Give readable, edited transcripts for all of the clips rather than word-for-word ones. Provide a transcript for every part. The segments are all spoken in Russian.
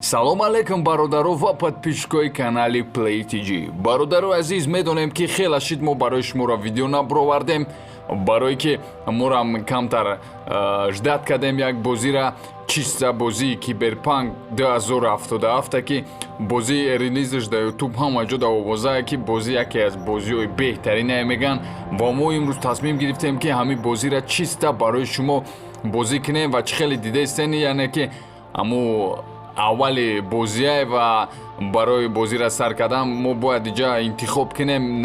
салом алейкум бародаро ва подписчикои канали Play TG. Бародаро азиз, медонем ки хела шид мо барои шуморо видео набровардем, барое ки морам камтар ждат кардем як бозира, чиста бозии Киберпанк 2077 ки бози релизш дар YouTube ҳама ҷо дар овозае ки бози яке аз бозиҳои беҳтаринае меган ва мо имрӯз тасмим гирифтем ки ҳамин бозира чиста барои шумо бозӣ кунем ва чӣ хеле дидастен, яъне ки ҳамун аввали бозие ва барои бозира сар кардан мо бояд иҷа интихоб кунем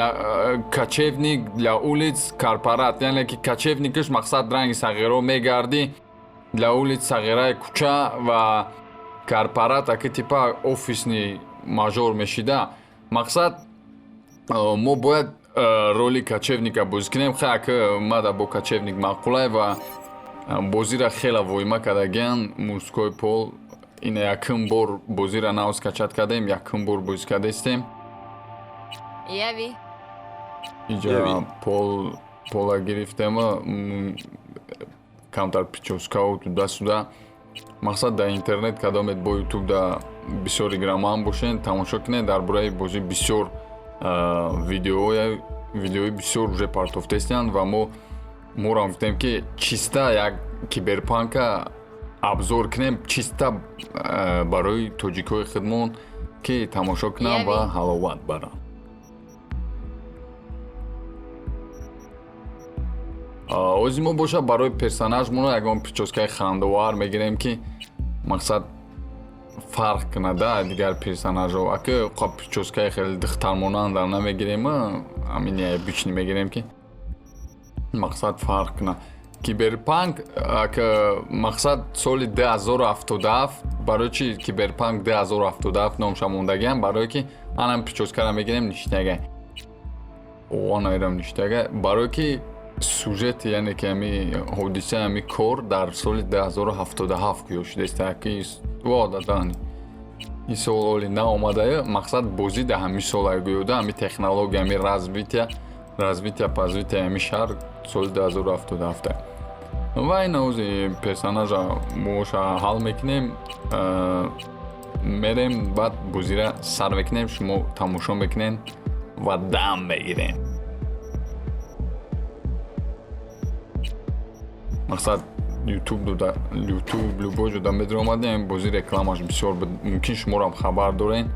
кочевник для улиц корпорат, яъне ки кочевникаш мақсад ранги сағиро мегарди для улиц сағираи кӯча ва корпорат аки типа офисни мажор мешида. Мақсад мо бояд роли кочевника бозӣ кунем. хе аки мада бо кочевник маъқулае ва бозира хела воима кардагиян мускои пол. Ина якум бор бозира навз качат кардем, якум бор бозӣ кардастем. Яви. Иҷа пола гирифтем, камтар пичоскау туда-сюда. Мақсад дар интернет кадомед бо YouTube да бисёр игроман бошен, тамошо кунед дар бораи бозӣ бисёр видеои бисёр уже партофтестанд ва морам гуфтем ки чиста як Киберпанка абзор кунем, чиста барои тоҷикои хидмон ки тамошо кунам ва ҳаловат барам. Ози мо боша барои персонажмон ягон прическаи хандовар мегирем ки мақсад фарқ кунада дигар персонажҳо. Аки прическаи хеле духтармонанда намегирем, ҳамин обични мегирем ки мақсад фарқ кунад. Киберпанк мақсад соли 2077 барои чи Киберпанк 2077 номша мондагиам, барое ки анам прическара мегирем ништага оғонайрам ништага, барое ки сюжет, яъне ки ами ҳодиса ами кор дар соли 2077 кӯё шудааст ки одатан ин сол оли наомадая. Мақсад бозӣ дар ҳамин сола гӯёда, ами технология, ами развития позвития ами шаҳр соли 2077 ва ин ози персонажа моша ҳал мекунем, мерем баъд бозира сар мекунем, шумо тамошо мекунем ва дам мегирем. мақсад YouTube любой ҷода медиромадем, бозӣ рекламаш бисёр мумкин шуморам хабар дорен.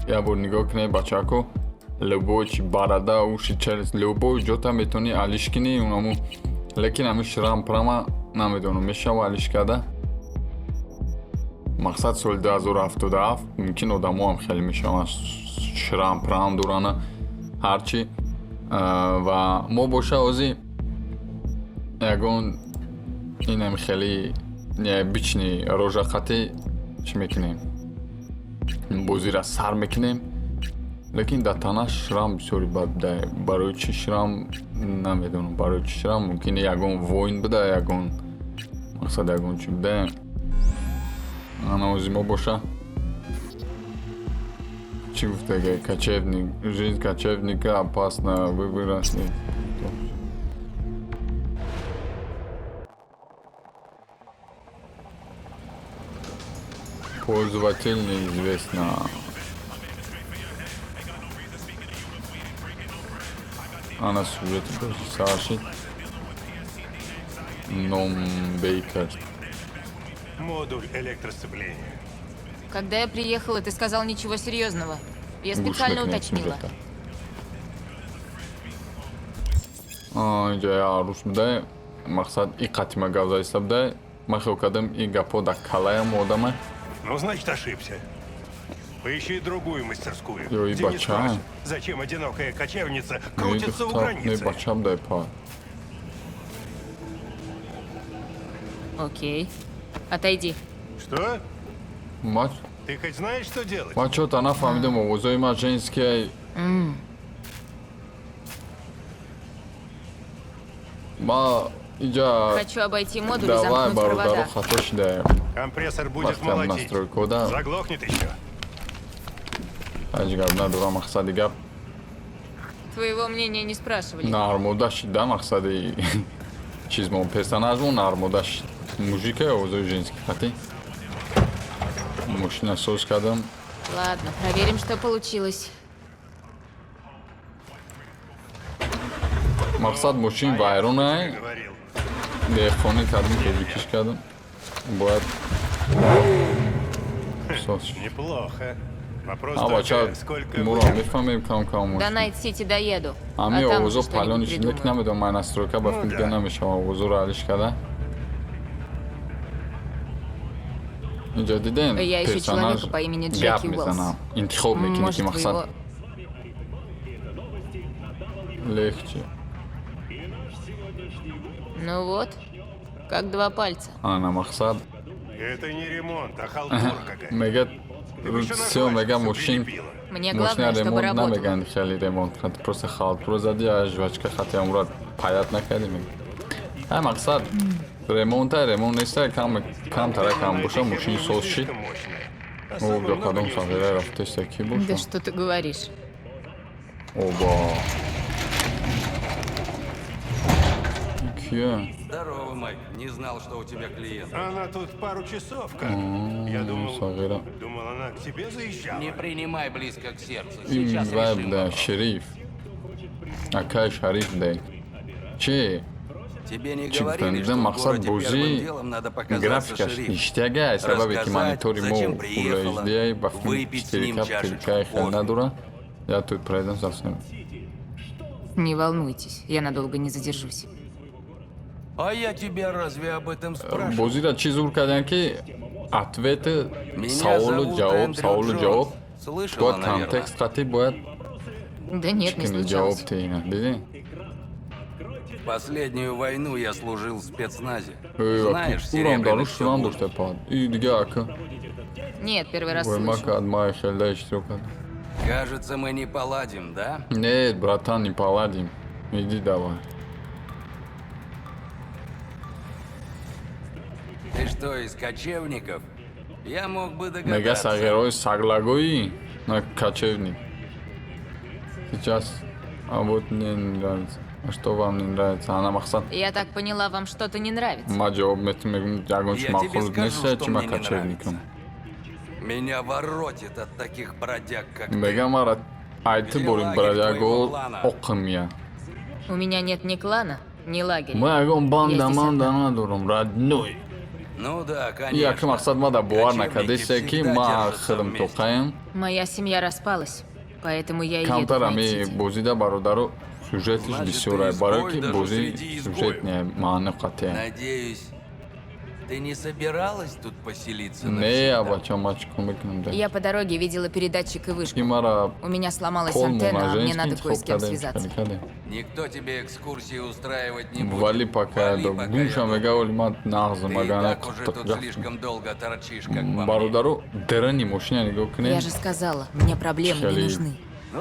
Я бор нигоҳ кунед бачако, любой чи барада уши челес любой ҷота метавонӣ алиш кунӣ, унаму лекин ҳамин шрам прама намедонам мешава алиш карда. Мақсад соли 2077 мумкин одамо ҳам хеле мешаванд шрам прам дорана ҳарчи ва мо боша ози ягон инам хеле бични рожақати чӣ мекунем, бозира сар мекунем, лекин дар танаш шрам бисёри бад буда. Барои чӣ шрам намедонам, барои чӣ шрам мумкин ягон воин буда, ягон мақсад ягон чӣ буда. Ана ози мо боша чӣ гуфтага кочевник, жизнь кочевника опасна, выброс. Пользователь неизвестно. Она сюжет совершит. Ном Бейкер. Модуль электросцепления. Когда я приехала, ты сказал ничего серьезного. Я специально уточнила. Я русмда, мақсад и қатима гавзаистабда, махилкадам и гапо да калая модама. Ну, значит, ошибся. Поищи другую мастерскую. Ой, Денис бача. спрашивает, зачем одинокая кочевница крутится у границы? бачам дай па. Окей. Отойди. Что? Мач, Ты хоть знаешь, что делать? мачо-то нафамидам овозои ма женские. Ма иҷа Хочу обойти модуль и давай замкнуть бародаро провода. хато шидаем. Компрессор будет Вақтам молотить. настройкода. Заглохнет еще. Ҳаҷ гап надорам, мақсади гап Твоего мнения не спрашивали. Нармодаш, да, мақсади чиз мо персонажмо нармодаш мужика озо женский хати. Мужчина соус кардам. Ладно, проверим, что получилось. Мақсад мошин вайронае. Говорил. Дехони кардам, тобикиш кардам. Бояд соус. Неплохо. Вопрос Бача, только, сколько муро вы- мефамем кам До Найт-Сити доеду. ами а там овозо уже что-нибудь палониш придумаю. лек намедонам ман настройка ба Ну филм да. намешава овозоро алиш карда. Инҷо дидем Я ищу персонаж человека по имени гап Джеки Уэллс. мезанам. Интихоб мекунӣ ки Может, вы мақсад его... легче. Ну вот, как два пальца. Ана мақсад Это не ремонт, а халтура какая-то. мегад Ты бы ещё всё назвать, мега что мошин прилепила. Мне мошина главное, чтобы ремонт работало. намеган хеле ремонт хат просто халтуро зади а жвачка хати амурад паят накардем. Ай мақсад ремонта ремонт неста камтара кам боша мошини созши. Слишком мощная. О, Особенно да много кадом не сағира рафтеста ки боша. Да что ты говоришь? Оба. Кия. Здорово, Майк. Не знал, что у тебя клиент. Она тут пару часов как. Я сағира. думал, она к тебе заезжала. Не принимай близко к сердцу. Ин Сейчас вайб решим да вопрос. шериф. Акай шариф да. Че? Тебе не Чип говорили, фаҳмидам, что в мақсад городе бозӣ первым делом надо показаться графикаш шерифу. иштага сабабе ки мани Рассказать, тори мо зачем приехала, улаиҷдияи ба филм выпить с ним стирикап чашечку тирикаи хел кофе. надора. Я тут проедам совсем. Не волнуйтесь, я надолго не задержусь. А я тебя разве об этом спрашивал? бозира чӣ зур кардам ки ответи Меня саволу зовут ҷавоб Эндрю саволу Джонс. ҷавоб Слышала, бояд наверное? контекст қатӣ бояд Да нет, не чикини ҷавоб случалось. теина диди. Последнюю войну я служил в спецназе. Знаешь, Знаешь, урам серебряных дануш шунам чугун. дошта пад. И дига ака. Нет, первый раз Ой, слышу. мака адмай хелда иштирок кардам. Кажется, мы не поладим, да? Нет, братан, не поладим. Иди давай. Ты что, из кочевников? Я мог бы Мега догадаться. сағираҳои саглагоӣ на кочевник. Сейчас а вот мне не нравится. А что вам не нравится? Ана мақсад Я так поняла, вам что-то не нравится. ма ҷавоб мегум ягон чи Я тебе махлуд скажу, неста что чи ма мне не кочевникам. Меня воротит от таких бродяг, как ты. Мега мара айтиб Где борим лагерь твоего браягол клана? оқимия. У меня нет ни клана, ни лагеря. ма ягон банда Я здесь манда одна. надорам радной. Ну да, конечно. Яки мақсад ма да бовар Кочевники накардеста ки всегда ма держатся хидм вместе. тоқаем. Моя семья распалась, поэтому я и еду камтар в ами Найт-Сити. бозида бародару сюжетиш Значит, бисёрае ты барое изгой ки даже бози среди сюжет изгоев. не маъни қатъия. Надеюсь, ты не собиралась тут поселиться Не навсегда? абача ма чикор мекунам да. Я по дороге видела передатчик и вышку. ки мара У меня сломалась пол антенна, а мне монаженский надо кое с интихоб кем кардем связаться. кардем. Никто тебе экскурсии устраивать не будет. вали пока я Вали, до пока гуша я мега оли ма нағз Ты и магана так уже тут слишком долго торчишь, как по мне. бародару дерани мошина нигоҳ Я кунем же сказала, мне проблемы не Шали. нужны.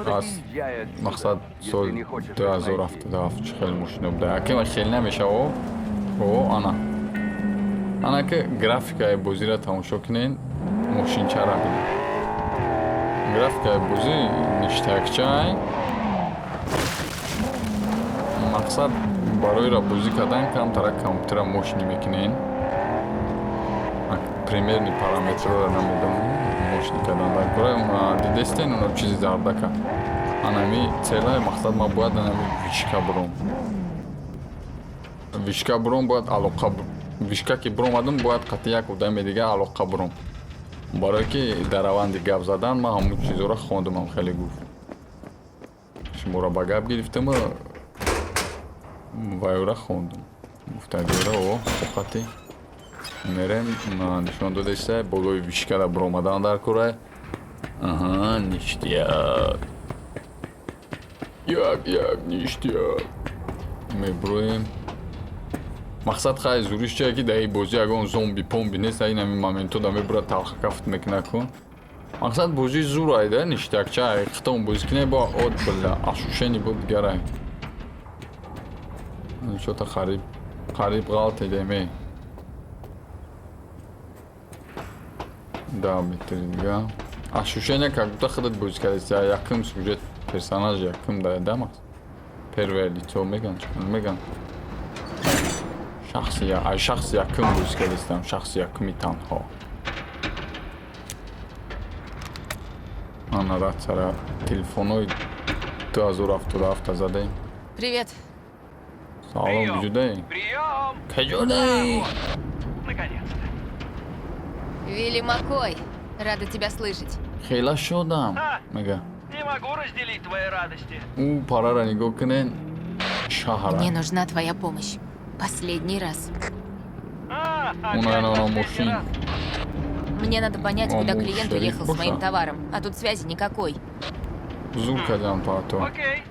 аз мақсад соли 2077 чӣ хеле мошина буда акема хел намешава о ана ана ки графикаи бозиро тамошо кунен мошинчара бинед графикаи бозӣ ништакчай мақсад бароиро бозӣ кардан камтара компютера мошинӣ мекунен примерни параметрро намедам мошинӣ кардан дар кора дидестен оно чизи зардака анами целаи мақсад ма бояд анами вишка буром вишка буром бояд алоқа вишка ки буромадам бояд қати як одами дига алоқа буром барое ки дар раванди гап задан ман ҳамун чизоро хондумам хеле гуфт шуморо ба гап гирифтама вайора хондум гуфта диора о оқати мерем нишон додеста болои вишкара буромадан дар кора аҳа ништияк як ништияк мебуроем мақсад хай зуриш чая ки дар ин бозӣ ягон зомби помби нест ин ҳамин моменту да мебурад талха кафт мекуна кун мақсад бозӣ зур айда ништиякча хитон бозӣ кунай бо от била ашушени буд гарай чота қариб ғалте деме да метри дига ашушеня как будто худат бозӣ кардеста яким сюжет персонаж яким дамас. Первое лицо Меган. Шахс яким буз келистам, шахс якими танҳо. Ана ратсара телефоной 2077 задем. Привет. Салом, Джудей. Прием! Каджудей. Наконец-то. Вилли Маккой. Рада тебя слышать. Хейла шодам. Мега. Не могу разделить твои радости. У парара нигоҳ кунен. Шаҳара. Мне нужна твоя помощь. Последний раз. Она мужчин. Мне надо понять, куда Мама, клиент шериф уехал с моим Буша. товаром, а тут связи никакой. Зур кадам пато. Окей.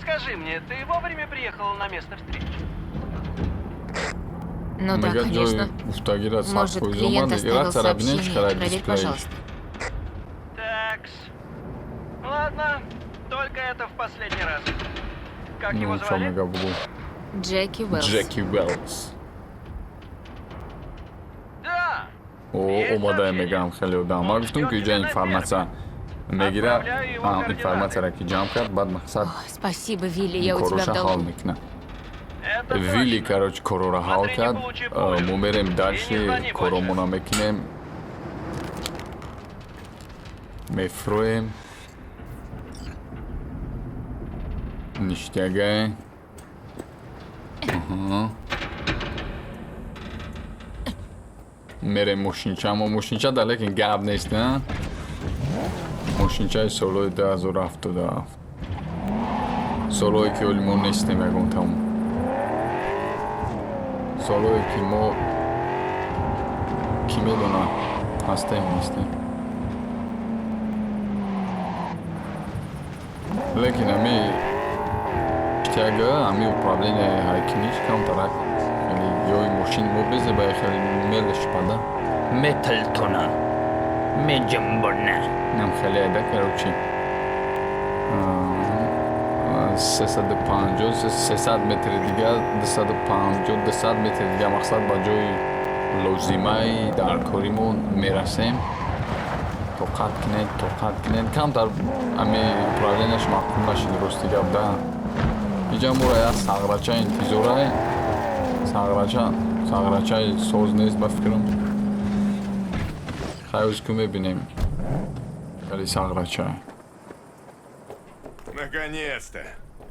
Скажи мне, ты вовремя приехала на место встречи? Ну да, Мега конечно. ҷои уфтагира Может, саб клиент кӯзомад оставил ирацара бинем сообщение. чиқадар Проверь, дисплей. пожалуйста. Такс. Ладно, только это в последний раз. Как его Ну чё звали? мега бугу. Джеки Уэллс. Джеки Уэллс. Да. О, омадай мегам хеле одам. Ма гуфтум ки ҷа информатсия мегира, информатсияро ки ҷамъ кард, баъд мақсад Ой, спасибо, Вилли, я у тебя в короша ҳал долгу. мекунад. Это Вилли, точно. короче, корора ҳал Смотри, не кард. получи пулю. Мо мерем И не дальше, звони коромона мекунем. Мефроем. Ништягай. Аҳа. Мерем мошинча. Мо мошинча да лекин гап нест, на? Мошинчаи солҳои 2077. Солҳое ки оли мо нестем ягон тамом. Солҳое ки мо ки медона ҳастем нестем. Лекин ами иштяга, ами управление ҳайкиниш камтарак. Яъне ёи мошини мо безебаи хеле мелеш пада. Метлтона. Меджамбона. Нам хеле айда, короче. 350 метри дига 250 метри дига мақсад ба ҷои лозимаи дар коримон мерасем. Тоқат кинед камтар ами управленияш маъқул нашид рости гап да. Иҷа мора як сағрача интизорай. Сағрачаи соз нест ба фикрам. Хайоз ку мебинем. Вали сағрача. Наконец-то.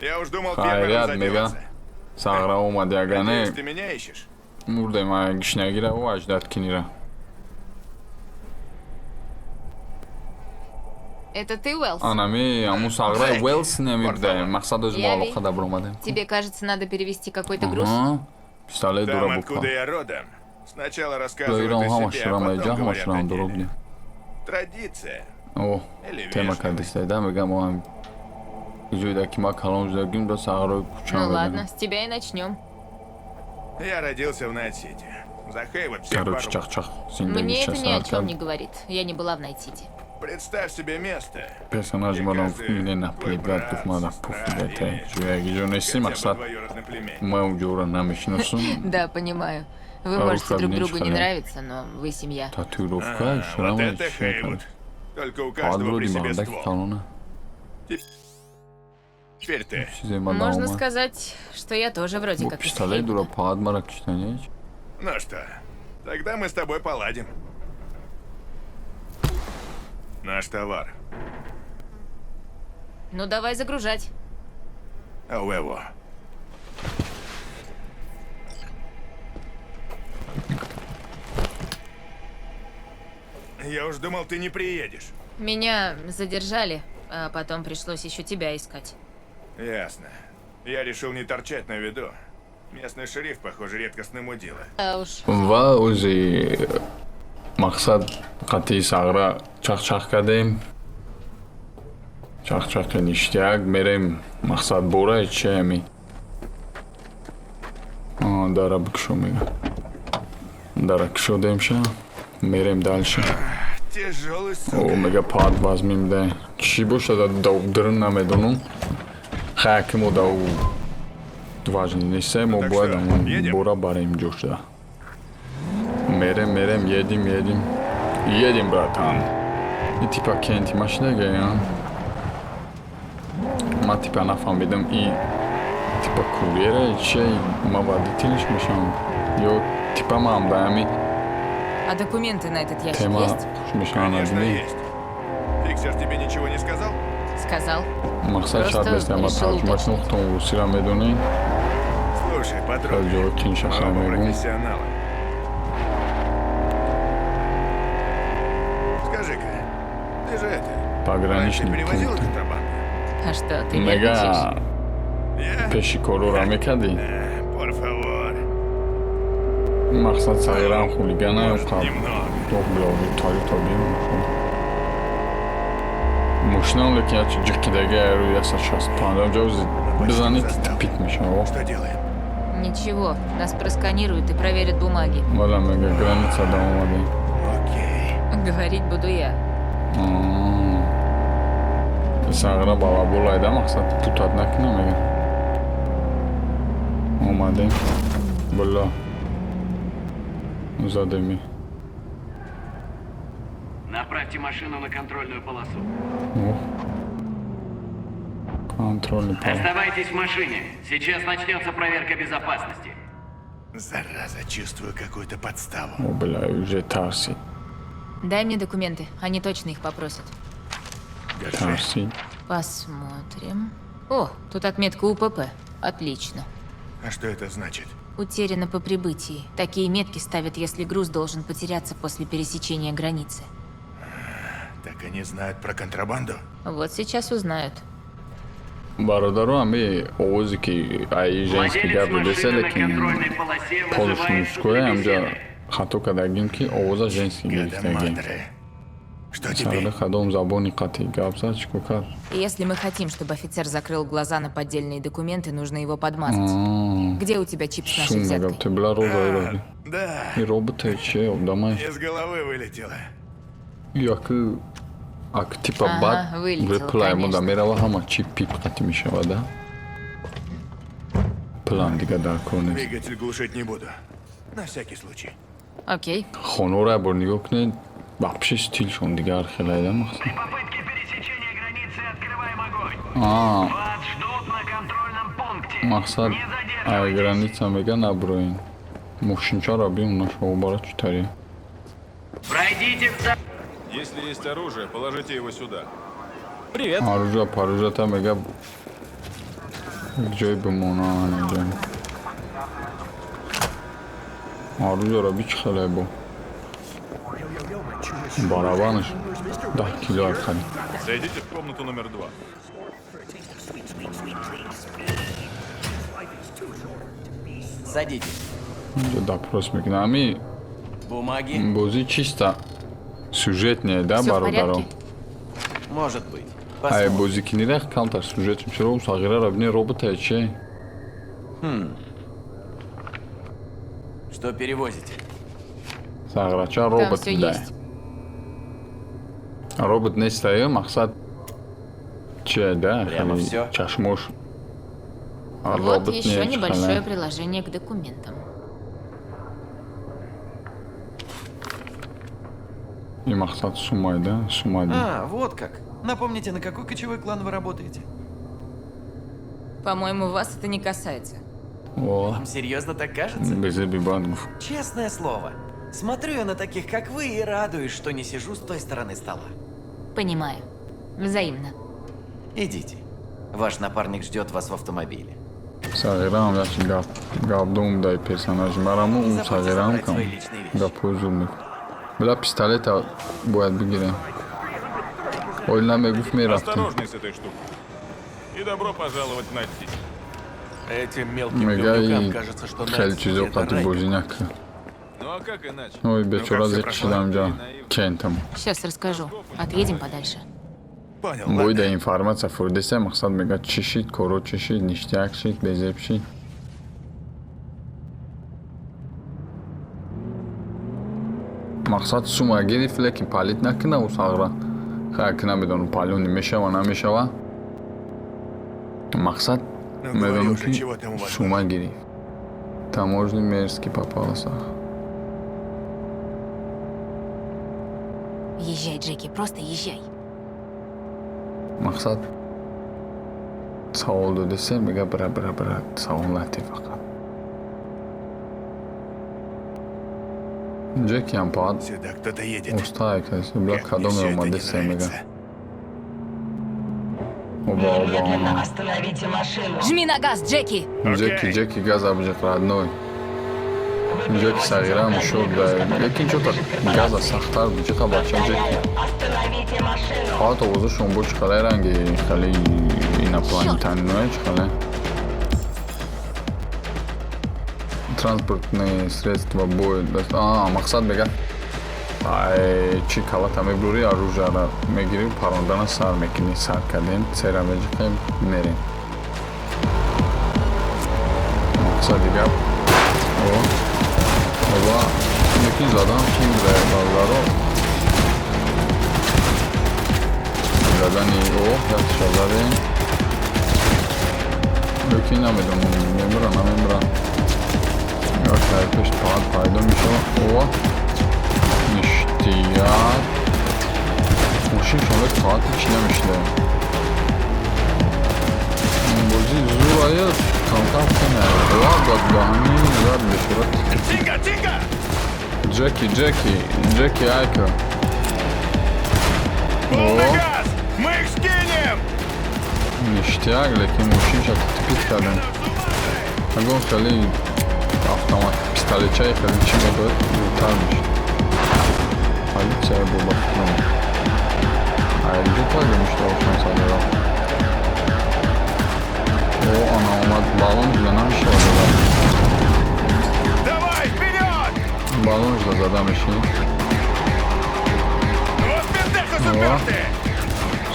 Я уж думал, первым Хайрят мега. заделался. Сағра омад ягане. Надеюсь, ты меня ищешь? Мурдем ай гишнагира ва аждат кинира. Это ты, Уэллс? Анами аму сағра Уэллс немибдаем. Мақсад оз Я муолоқа да бромадем. Тебе кажется, надо перевести какой-то груз? Пистолет Там, дура откуда бука. я родом. Сначала Да рассказывают ирам о ҳама себе, а ширам потом айҷа ҳама говорят ширам о дуроб деле. ди. Традиция. О, Или тема вежливость. кардистай да мегам ам ҷойда ки ма калом зудагим да сағраи куча Ну ладно, с тебя и начнем. Я родился в Найт-Сити. За Хейвуд всех Короче, порубил. чах-чах. Мне это ни о чем Синдаги не говорит. Я не была в Найт-Сити. Представь себе место. персонажи где барам каждый филе на твой плебрат брат, тухмада сестра пуфидата. или Ҷояги ҷо нести хотя бы мақсад двоюродный племянник. ма уҷора намешиносум. Да, понимаю. Вы А можете рука друг мне другу не шале. нравиться, но вы семья. Татуировка Вот шрама это Хейвуд. Только у каждого падро при себе димандаки ствол. калона. Теперь ты. Чизе Можно мадама. сказать, что я тоже вроде Бо как из пистолет дура Хейвуда. падмара киштанеч. Ну что, тогда мы с тобой поладим. Наш товар. Ну давай загружать. А у его. Я уж думал, ты не приедешь. Меня задержали, а потом пришлось еще тебя искать. Ясно. Я решил не торчать на виду. Местный шериф, похоже, редкостное мудила. А уж. ва o'zi maqsad qat'iy sag'ra chaq-chaq kardem. Chaq-chaq nishtag merem maqsad bora ichami. Дара букшо мега. Дара кшо демша. Мерем дальше. Тяжелый О, сука. мега пад вазмим да. Чӣ бошад да удирн намедонам. Хайки мо да важно нест. Мо Так бояд что, амон едем? бора барем ҷошда. Мерем, едем, братан. И типа кенти машинага, я? Ма типа нафамидам и типа курьера чей мавадителиш мешам. Ё типа мам дами А документы на этот ящик тема есть? мешам Конечно, надми. есть. Фиксер тебе ничего не сказал? Сказал. Мақсад Просто шарт аст ама решил тарҷумаи нуқтон русиро медонӣ. Слушай, подробнее. Раджоатин шахар Оба мегум. профессионалы. Скажи-ка, ты же это... Раньше Пограничник перевозил пункт. контрабанду? А что, ты нервничаешь? Мега Я? пеши корора мекарди. Por favor. Мақсад сағирам хулигана Может, немного. блоги таритоби. Мошинам леки ачи ҷиқидаги рӯи 165 ҷавзи бизанид пит мешава. Что делаем? Ничего, нас просканируют и проверят бумаги. Вала мега граница да омаде. Окей. Говорить буду я. Сағира бала булайда мақсад путат накина мега. Омадем. Була. Задеми. Направьте машину на контрольную полосу. Контрольный пал. Оставайтесь в машине. Сейчас начнется проверка безопасности. Зараза, чувствую какую-то подставу. О, бля, уже тарси. Дай мне документы, они точно их попросят. Держи. Тарси. Посмотрим. О, тут отметка УПП. Отлично. А что это значит? Утеряно по прибытии. Такие метки ставят, если груз должен потеряться после пересечения границы. Так они знают про контрабанду? Вот сейчас узнают. Бародару ами овози ки ай женский гап десе лекин полосе полуш мужское амҷа хато кардагим ки овоза женский гирифтагим. Гадамадре. Что Сагра теперь? хадом забони қатъи гап зад чико кард. И если мы хотим, чтобы офицер закрыл глаза на поддельные документы, нужно его подмазать. Где у тебя чип с нашей Сумма взяткой? гап те била роза ироди. Да, И робота че обдамай. из головы вылетело. Яки ак типа Ага, бад вылетел, реплай мода конечно. мерава ҳама чип пип қатъи мешавад да? План дига дар кор нест. Двигатель глушить не буду. На всякий случай. Окей. Хоноро як бор нигоҳ кунед вообще стилшон дигар хелайда мақсад. Попытки пересечения границы открываем огонь. Вас ждут на контрольном пункте. Мақсад Не ай задерживайтесь. граница мега наброин. Мошинчаро бим нашого бара чутари. Пройдите в зал. Если есть оружие, положите его сюда. Оружа паружата мега ҷой бимона анаҷа. Оружаро бич хелай бо. Барабанаш 10 кило арқали. Зайдите в комнату номер 2. Садитесь. Инҷа допрос мекунам. Ами Бумаги? бозӣ чиста сюжетния да Всё в бародаро. порядке? Может быть. Ай Посмотрим. бозикинира камтар сюжетим. Чаро у сағираро бини робота че? Что перевозите? Сағирача Там робот все да. есть. Робот нестаю, мақсад че да? Прямо хали всё? чашмош. А Вот робот еще не небольшое хала. приложение к документам. И мақсад сумай да? Сумай да. А, вот как. Напомните, на какой кочевой клан вы работаете? По-моему, вас это не касается. О, Вам серьезно так кажется? безе бибанд гуфт. Честное слово. Смотрю я на таких, как вы, и радуюсь, что не сижу с той стороны стола. Понимаю. Взаимно. Идите. Ваш напарник ждет вас в автомобиле. Сағирам яки габдум дай персонаж мараму Не у забудьте сағирам забрать кам свои личные вещи. гапозу мекун. Била пистолета бояд бигирем. Ойлна мегуфт мерафтем. Осторожней с этой штукой. И добро пожаловать в Найтсити. Этим мелким Мега говнюкам и кажется, что хеле Найтс чизо это қатъи рай. бозӣ накард. Ну а как иначе? Ой бечора всё зекишидам ҷа кентам. Сейчас расскажу. Отъедем подальше. Понял, Боида ладно. информация фурдеса мақсад мега чӣ шид, коро чӣ шид, ништяк шид, безеб шид. мақсад сума гирифт лекин палит накина у сағра. Хаяк намедонам палони мешава намешава. Мақсад Ну, говори медонам уже, ки чего там у вас сума гирифт. Таможни мерзки попаласа. Езжай, Джеки, просто езжай. Мақсад سوال دسته میگه برا سوالتی فقط جکی هم باید Сюда кто-то едет. استای کسی بلا Как کدوم мне всё это اومده не سه میگه нравится. اوبا Остановите машину. Жми на газ, Джеки! جکی گاز ابجق رادنوی جکی صغیره هم شد ده لیکن چطور گاز سختر بود چقدر بچه جکی Остановите машину. خواهد اوزشون بود چقدر رنگی خیلی اینا پایین تنینوی چقدر транспортные средства будет. Мақсад мегӯяд чи калата мебурӣ оружияро мегирӣ парондана сар мекунӣ сар кардем сера меҷиқем мерем. Мақсади гап ва мекин задам ки балларо задани якша задем мекин намедонам намемра Окей, пусть пайда мешава. О, ништяк. Машин шонда қаат ҳеч намешавад. Бозӣ зур ая камтар кена. Ва гадгаҳани зад бешурат. Тинга! Джеки айка. Полный газ! Мы их скинем! Ништяк, лекин машинша типит кардем. Агон хеле автомат пистолетчай хеле чи мебояд зудтар мешад. Полиция бобахтнам. Айҷо пайда мешавашон садера. О, она омад баллон жда намешавад зада. Давай, вперед! Баллон жда зада мешавад. Вот пиздеха суперты!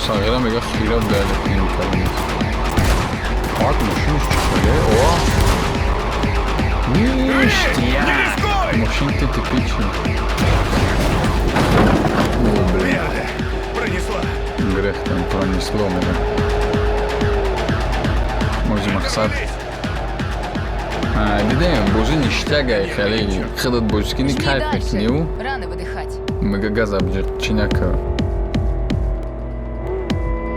Сагира мега хираб дайда кунӣ кардем. Ак машинаш чи хеле? О! Ништяк! Машинка типичная. О, блин. Мерда! Пронесла! Грех там пронесло меня. Мози мақсад. Дидем, бозӣ ништягай хеле худат бозикини Жми кайф дальше. мекунӣ ӯ Рано выдыхать. мега газ абҷиқ чинака.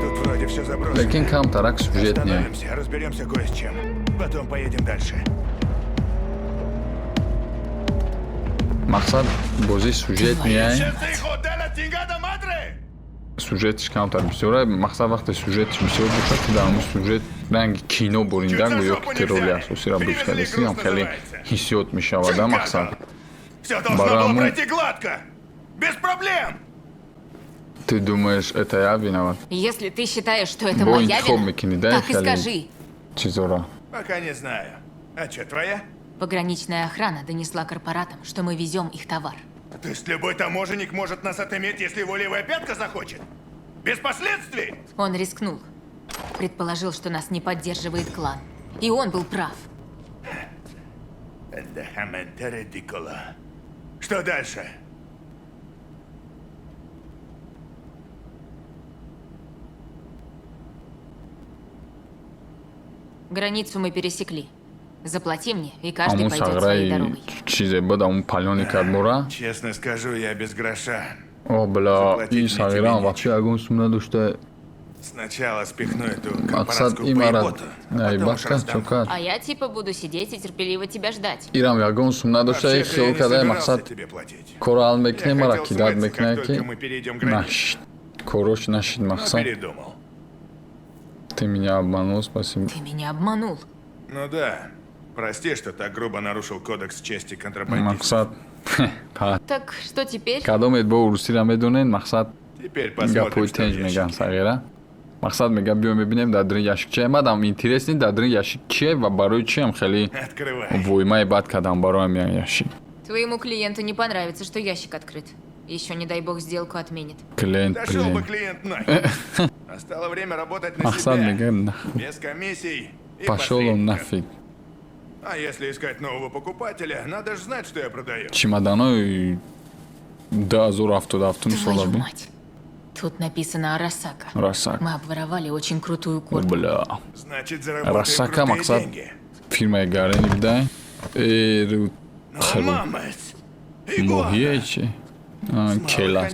Тут вроде все заброшено. Лекин камтарак сюжет не. Остановимся, разберемся кое с чем. Потом поедем дальше. Мақсад бозӣ сюжет неай. Тингада мадре! Сюжетиш камтар бисёра. Мақсад вақте сюжетиш бисёр бошад ки дар муш сюжет ранги кино буринда гӯё ки терроли асосиро бишкалистигам хеле ҳиссиёт мешавад мақсад. Все должно было Бараму. пройти гладко! Без проблем! Ты думаешь, это я виноват? Если ты считаешь, что это Бо моя интихоб вина, мекунӣ, да, так и хеле скажи. чизора. Пока не знаю. А что, твоя? Пограничная охрана донесла корпоратам, что мы везем их товар. То есть любой таможенник может нас отыметь, если его левая пятка захочет? Без последствий? Он рискнул. Предположил, что нас не поддерживает клан. И он был прав. Что дальше? Границу мы пересекли. Заплати мне, и каждый Аму пойдет своей саграй дорогой. чизе бада он палёни кард мора. Честно скажу, я без гроша. О, бля, Заплатить ин мне сагирам тебе вообще агон сум надошта. Сначала спихну эту Мақсад корпоратскую имарад. поеботу, Ай, потом уж башка раздам. чокад. А я типа буду сидеть и терпеливо тебя ждать. Ирам агон сум надошта Вообще-то я хел не кадай собирался мақсад тебе платить. кора ал мекне Я мара хотел ки дад смыться, мекне как ки только мы перейдем границу. наш корош нашид Но мақсад. передумал. Ты меня обманул, спасибо. Ты меня обманул. Ну да. Прости, что так грубо нарушил кодекс чести контрабандиста. Мақсад. Па. Так что теперь? Кадомет бо урусира медонен мақсад Теперь посмотрим, гапои что в тенҷ меган ящике. сагира. Мақсад мега биё мебинем дар дурин яшик чия. Мадам интересни дар дурин яшик чие ва барои чиам хеле Открывай. воймаи бад кардам бароям як яшик. Твоему клиенту не понравится, что ящик открыт. Еще, не дай бог, сделку отменит. Клиент, Дошел бы клиент. клиент нахер. Настало время работать на Мақсад себя. мега Без комиссий и пошел он посредников. нафиг. А если искать нового покупателя, надо же знать, что я продаю. Чемоданои 2077 Твою сола би. мать. Тут написано Арасака. Расак. Мы обворовали очень крутую куртку. Бля. Значит, заработаем Расака крутые мақсад деньги. фирмаи гарени бидай. Ру Ну, хру. мамась. Игуана. Моҳие чи? С малых Келас.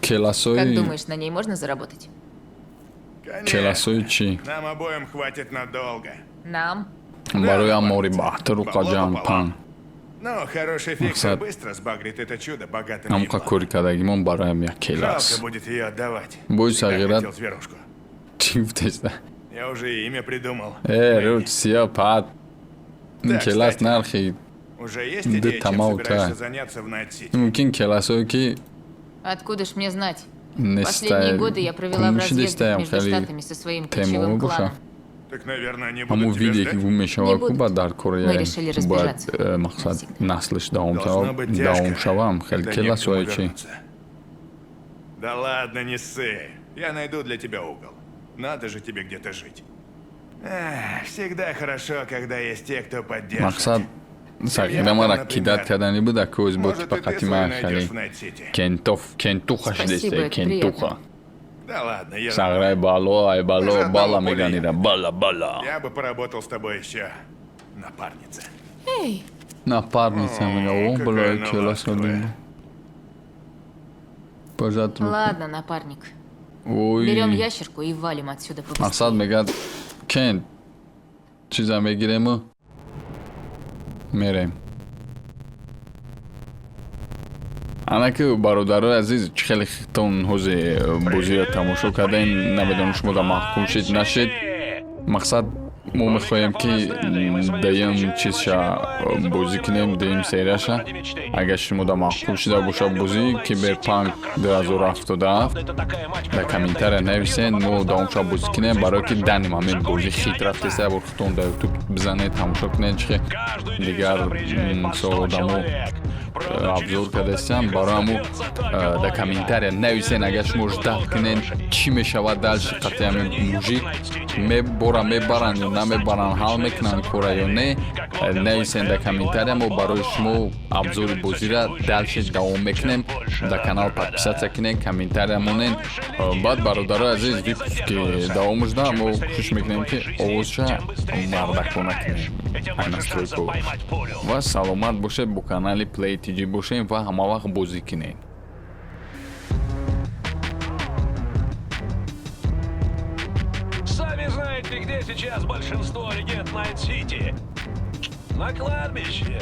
Как Келасои думаешь, на ней можно заработать? келасои чи? Нам обоим хватит надолго. Нам? Барои амори бахтару қаҷанпан. Но хороший фиксер Мақсад. быстро сбагрит это чудо богатым Амқа еблом. кори кардагимон бароям як Жалко келас. будет ее отдавать. Бой Всегда сағират. хотел зверушку. Чи гуфтеста? Я уже и имя придумал. Руч сия пад. Ин Да, келас кстати. нархи. Уже есть Да идея, чем тамау собираешься та. заняться в Найт-Сити? Мумкин келасое ки Откуда ж мне знать? нестай. Последние годы я провела в Кумши разъездах дестаям между хали штатами со своим тема ключевым буша. кланом. Так, наверное, не Ҳамун будут тебя виде ки ждать? мешава Не будут. куба дар Корея Мы решили разбежаться. бояд мақсад наслиш Должно быть тяжко, давом шавам хеле когда не к чему келасое чи. вернуться. Да ладно, не ссы. Я найду для тебя угол. Надо же тебе где-то жить. Эх, всегда хорошо, когда есть те, кто поддержит. Мақсад сағира мара кидат кардани буда кӯз буд ки Может, и ты фақати свой ман найдешь хали в Найт-Сити. кентухаш Спасибо, десте это кентуха. Да ладно, я... Сағираи бало ай Мы бало заодно бала погуляем. меганида бала бала. Я бы поработал с тобой еще напарница. Эй, Напарница мега он какая было она келаса ласковая. дим. Пожат руку. ладно, напарник. Ой. Берем ящерку и валим отсюда побыстрее. мақсад мегад кен чиза мегирему мерем. анаки бародарои азиз чӣ хеле хитон ҳозе бозиро тамошо кардаем намедонам шумо да маҳкум шед нашед. мақсад мо мехоҳем ки даям чизша бозӣ кунем даим серияша. агар шумо да маҳкум шуда боша бозӣ киберпанк 2077 дар комментария нависед мо давомша бозӣ кунем барое ки данем ҳамин бозӣ хит рафтеса бор хитон дар ютуб бизанед тамошо кунед чӣ дигар содамо обзор кардастам барои ҳамо дар комментария нависен агар шумо ждат кунед чӣ мешавад дальши қати ҳамин мужик мебора мебаранд ё намебаранд ҳал мекунанд кора ё не нависен дар комментария мо барои шумо обзори бозира дальши давом мекунем дар канал подписатсия кунед комментария монед баъд бародарои азиз випуск ки давом жда мо кӯшиш мекунем ки овозша мардакона кунем ай настройку ва саломат бошед бо канали Play TG бошем ва ҳама вақт бозӣ кунед. Сами знаете, где сейчас большинство легенд Найт-Сити. На кладбище.